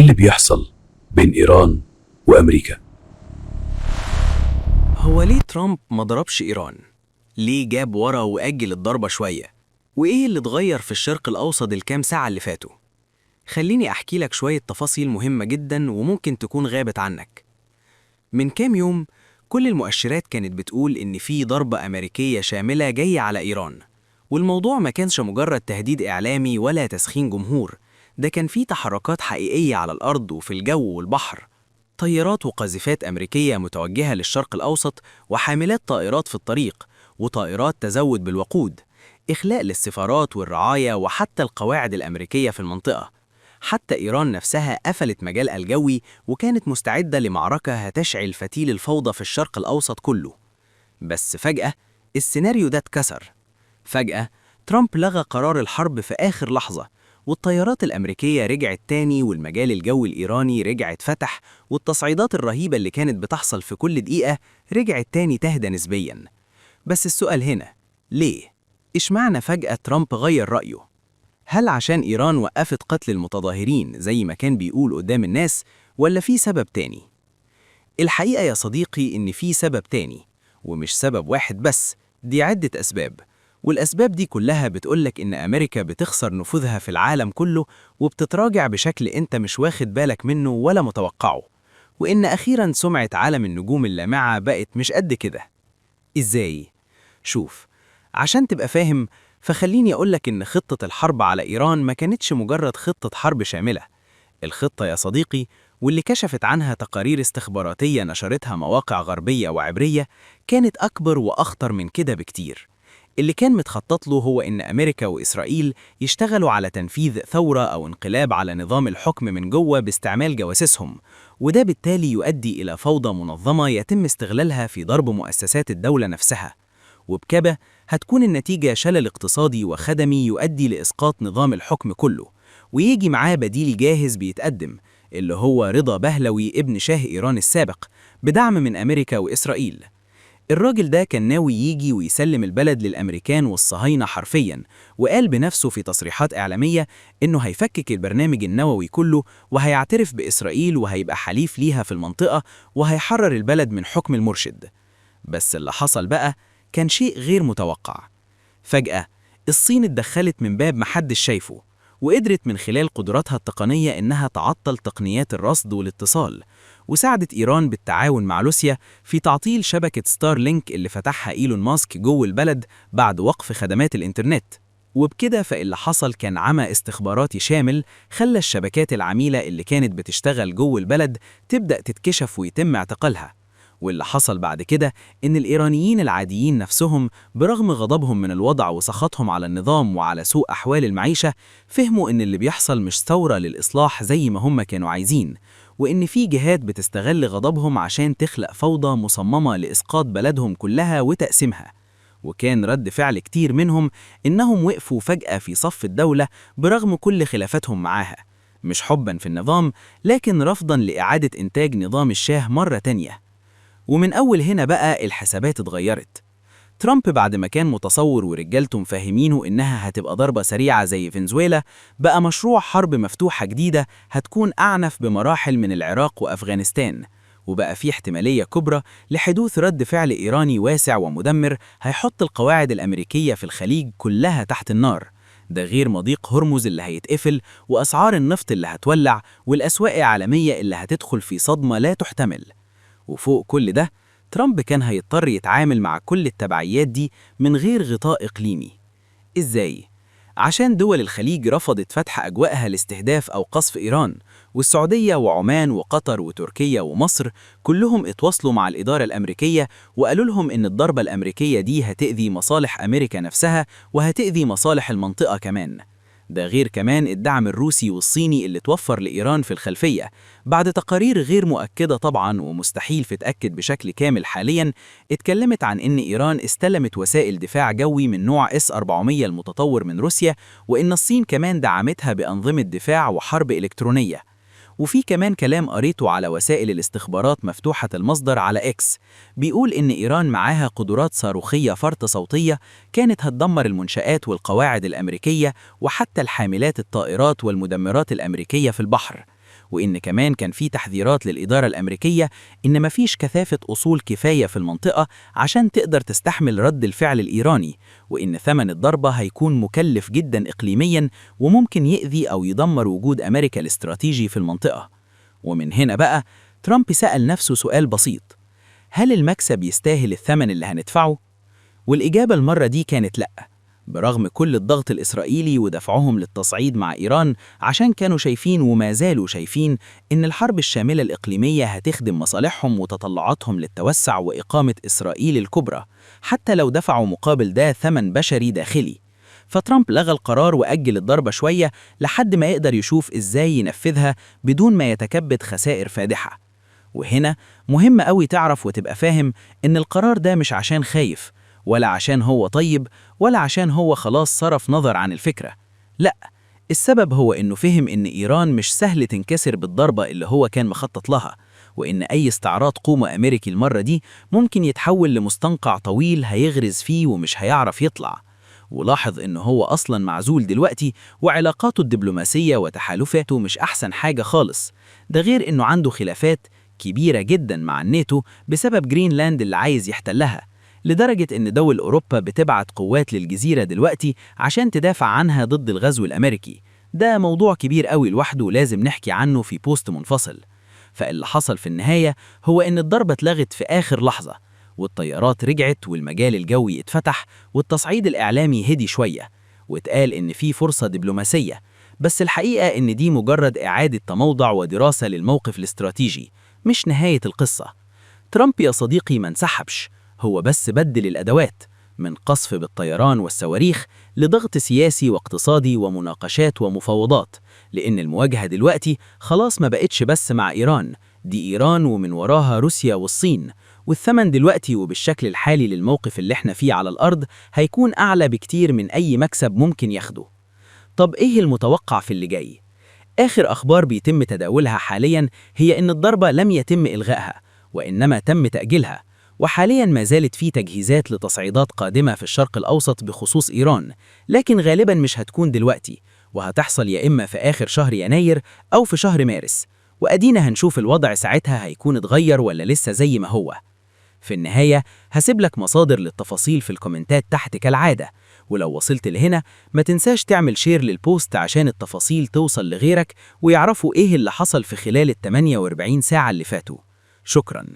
إيه اللي بيحصل بين إيران وأمريكا؟ هو ليه ترامب ما ضربش إيران؟ ليه جاب ورا وأجل الضربة شوية؟ وإيه اللي اتغير في الشرق الأوسط الكام ساعة اللي فاتوا؟ خليني أحكي لك شوية تفاصيل مهمة جدا وممكن تكون غابت عنك. من كام يوم كل المؤشرات كانت بتقول إن في ضربة أمريكية شاملة جاية على إيران، والموضوع ما كانش مجرد تهديد إعلامي ولا تسخين جمهور، ده كان في تحركات حقيقية على الأرض وفي الجو والبحر. طيارات وقاذفات أمريكية متوجهة للشرق الأوسط، وحاملات طائرات في الطريق، وطائرات تزود بالوقود، إخلاء للسفارات والرعاية وحتى القواعد الأمريكية في المنطقة. حتى إيران نفسها قفلت مجالها الجوي وكانت مستعدة لمعركة هتشعل فتيل الفوضى في الشرق الأوسط كله. بس فجأة السيناريو ده اتكسر. فجأة ترامب لغى قرار الحرب في آخر لحظة، والطيارات الأمريكية رجعت تاني والمجال الجوي الإيراني رجع اتفتح، والتصعيدات الرهيبة اللي كانت بتحصل في كل دقيقة رجعت تاني تهدى نسبياً. بس السؤال هنا، ليه؟ إشمعنى فجأة ترامب غير رأيه؟ هل عشان إيران وقفت قتل المتظاهرين زي ما كان بيقول قدام الناس، ولا في سبب تاني؟ الحقيقة يا صديقي إن في سبب تاني، ومش سبب واحد بس، دي عدة أسباب. والأسباب دي كلها بتقولك إن أمريكا بتخسر نفوذها في العالم كله وبتتراجع بشكل أنت مش واخد بالك منه ولا متوقعه، وإن أخيراً سمعة عالم النجوم اللامعة بقت مش قد كده. إزاي؟ شوف، عشان تبقى فاهم فخليني أقولك إن خطة الحرب على إيران ما كانتش مجرد خطة حرب شاملة. الخطة يا صديقي، واللي كشفت عنها تقارير استخباراتية نشرتها مواقع غربية وعبرية، كانت أكبر وأخطر من كده بكتير. اللي كان متخطط له هو إن أمريكا وإسرائيل يشتغلوا على تنفيذ ثورة أو انقلاب على نظام الحكم من جوه باستعمال جواسيسهم، وده بالتالي يؤدي إلى فوضى منظمة يتم استغلالها في ضرب مؤسسات الدولة نفسها. وبكده هتكون النتيجة شلل اقتصادي وخدمي يؤدي لإسقاط نظام الحكم كله، ويجي معاه بديل جاهز بيتقدم، اللي هو رضا بهلوي ابن شاه إيران السابق بدعم من أمريكا وإسرائيل. الراجل ده كان ناوي يجي ويسلم البلد للأمريكان والصهاينة حرفياً، وقال بنفسه في تصريحات إعلامية إنه هيفكك البرنامج النووي كله وهيعترف بإسرائيل وهيبقى حليف ليها في المنطقة وهيحرر البلد من حكم المرشد. بس اللي حصل بقى كان شيء غير متوقع. فجأة الصين اتدخلت من باب محدش شايفه، وقدرت من خلال قدراتها التقنية إنها تعطل تقنيات الرصد والاتصال، وساعدت إيران بالتعاون مع روسيا في تعطيل شبكة ستار لينك اللي فتحها إيلون ماسك جوه البلد بعد وقف خدمات الإنترنت. وبكده فاللي حصل كان عمى استخباراتي شامل خلى الشبكات العميلة اللي كانت بتشتغل جوه البلد تبدأ تتكشف ويتم اعتقالها. واللي حصل بعد كده إن الإيرانيين العاديين نفسهم برغم غضبهم من الوضع وسخطهم على النظام وعلى سوء أحوال المعيشة، فهموا إن اللي بيحصل مش ثورة للإصلاح زي ما هم كانوا عايزين، وإن في جهات بتستغل غضبهم عشان تخلق فوضى مصممة لإسقاط بلدهم كلها وتقسيمها. وكان رد فعل كتير منهم إنهم وقفوا فجأة في صف الدولة برغم كل خلافاتهم معاها، مش حباً في النظام لكن رفضاً لإعادة إنتاج نظام الشاه مرة تانية. ومن أول هنا بقى الحسابات اتغيرت. ترامب بعد ما كان متصور ورجالته مفهمينه إنها هتبقى ضربة سريعة زي فنزويلا، بقى مشروع حرب مفتوحة جديدة هتكون أعنف بمراحل من العراق وأفغانستان، وبقى في احتمالية كبرى لحدوث رد فعل إيراني واسع ومدمر هيحط القواعد الأمريكية في الخليج كلها تحت النار. ده غير مضيق هرمز اللي هيتقفل، وأسعار النفط اللي هتولع، والأسواق العالمية اللي هتدخل في صدمة لا تحتمل. وفوق كل ده ترامب كان هيضطر يتعامل مع كل التبعيات دي من غير غطاء إقليمي. إزاي؟ عشان دول الخليج رفضت فتح أجواءها لاستهداف أو قصف إيران، والسعودية وعمان وقطر وتركيا ومصر كلهم اتواصلوا مع الإدارة الأمريكية وقالوا لهم إن الضربة الأمريكية دي هتأذي مصالح أمريكا نفسها وهتأذي مصالح المنطقة كمان. ده غير كمان الدعم الروسي والصيني اللي توفر لإيران في الخلفية بعد تقارير غير مؤكدة طبعاً ومستحيل تتأكد بشكل كامل حالياً، اتكلمت عن إن إيران استلمت وسائل دفاع جوي من نوع S-400 المتطور من روسيا، وإن الصين كمان دعمتها بأنظمة دفاع وحرب إلكترونية. وفي كمان كلام قريته على وسائل الاستخبارات مفتوحة المصدر على إكس بيقول إن إيران معاها قدرات صاروخية فرط صوتية كانت هتدمر المنشآت والقواعد الأمريكية وحتى الحاملات الطائرات والمدمرات الأمريكية في البحر. وإن كمان كان في تحذيرات للإدارة الأمريكية إن مفيش كثافة أصول كفاية في المنطقة عشان تقدر تستحمل رد الفعل الإيراني، وإن ثمن الضربة هيكون مكلف جدا إقليميا وممكن يؤذي أو يدمر وجود أمريكا الاستراتيجي في المنطقة. ومن هنا بقى ترامب سأل نفسه سؤال بسيط: هل المكسب يستاهل الثمن اللي هندفعه؟ والإجابة المرة دي كانت لأ، برغم كل الضغط الإسرائيلي ودفعهم للتصعيد مع إيران عشان كانوا شايفين وما زالوا شايفين إن الحرب الشاملة الإقليمية هتخدم مصالحهم وتطلعاتهم للتوسع وإقامة إسرائيل الكبرى، حتى لو دفعوا مقابل ده ثمن بشري داخلي. فترامب لغى القرار وأجل الضربة شوية لحد ما يقدر يشوف إزاي ينفذها بدون ما يتكبد خسائر فادحة. وهنا مهم قوي تعرف وتبقى فاهم إن القرار ده مش عشان خايف، ولا عشان هو طيب، ولا عشان هو خلاص صرف نظر عن الفكرة. لأ، السبب هو إنه فهم إن إيران مش سهل تنكسر بالضربة اللي هو كان مخطط لها، وإن أي استعراض قوة أمريكي المرة دي ممكن يتحول لمستنقع طويل هيغرز فيه ومش هيعرف يطلع. ولاحظ إنه هو أصلاً معزول دلوقتي، وعلاقاته الدبلوماسية وتحالفاته مش أحسن حاجة خالص، ده غير إنه عنده خلافات كبيرة جداً مع الناتو بسبب جرينلاند اللي عايز يحتلها، لدرجة إن دول أوروبا بتبعت قوات للجزيرة دلوقتي عشان تدافع عنها ضد الغزو الأمريكي. ده موضوع كبير قوي لوحده لازم نحكي عنه في بوست منفصل. فاللي حصل في النهاية هو إن الضربة اتلغت في آخر لحظة، والطيارات رجعت والمجال الجوي اتفتح والتصعيد الإعلامي هدي شوية، واتقال إن في فرصة دبلوماسية، بس الحقيقة إن دي مجرد إعادة تموضع ودراسة للموقف الاستراتيجي، مش نهاية القصة. ترامب يا صديقي ما انسحبش، هو بس بدل الأدوات من قصف بالطيران والصواريخ لضغط سياسي واقتصادي ومناقشات ومفاوضات، لأن المواجهة دلوقتي خلاص ما بقتش بس مع إيران، دي إيران ومن وراها روسيا والصين، والثمن دلوقتي وبالشكل الحالي للموقف اللي احنا فيه على الأرض هيكون أعلى بكتير من أي مكسب ممكن ياخده. طب إيه المتوقع في اللي جاي؟ آخر أخبار بيتم تداولها حالياً هي إن الضربة لم يتم إلغائها، وإنما تم تأجيلها، وحالياً ما زالت في تجهيزات لتصعيدات قادمة في الشرق الأوسط بخصوص إيران، لكن غالباً مش هتكون دلوقتي، وهتحصل يا إما في آخر شهر يناير أو في شهر مارس، وأدينا هنشوف الوضع ساعتها هيكون اتغير ولا لسه زي ما هو. في النهاية هسيب لك مصادر للتفاصيل في الكومنتات تحت كالعادة، ولو وصلت لهنا ما تنساش تعمل شير للبوست عشان التفاصيل توصل لغيرك ويعرفوا إيه اللي حصل في خلال ال 48 ساعة اللي فاتوا. شكراً.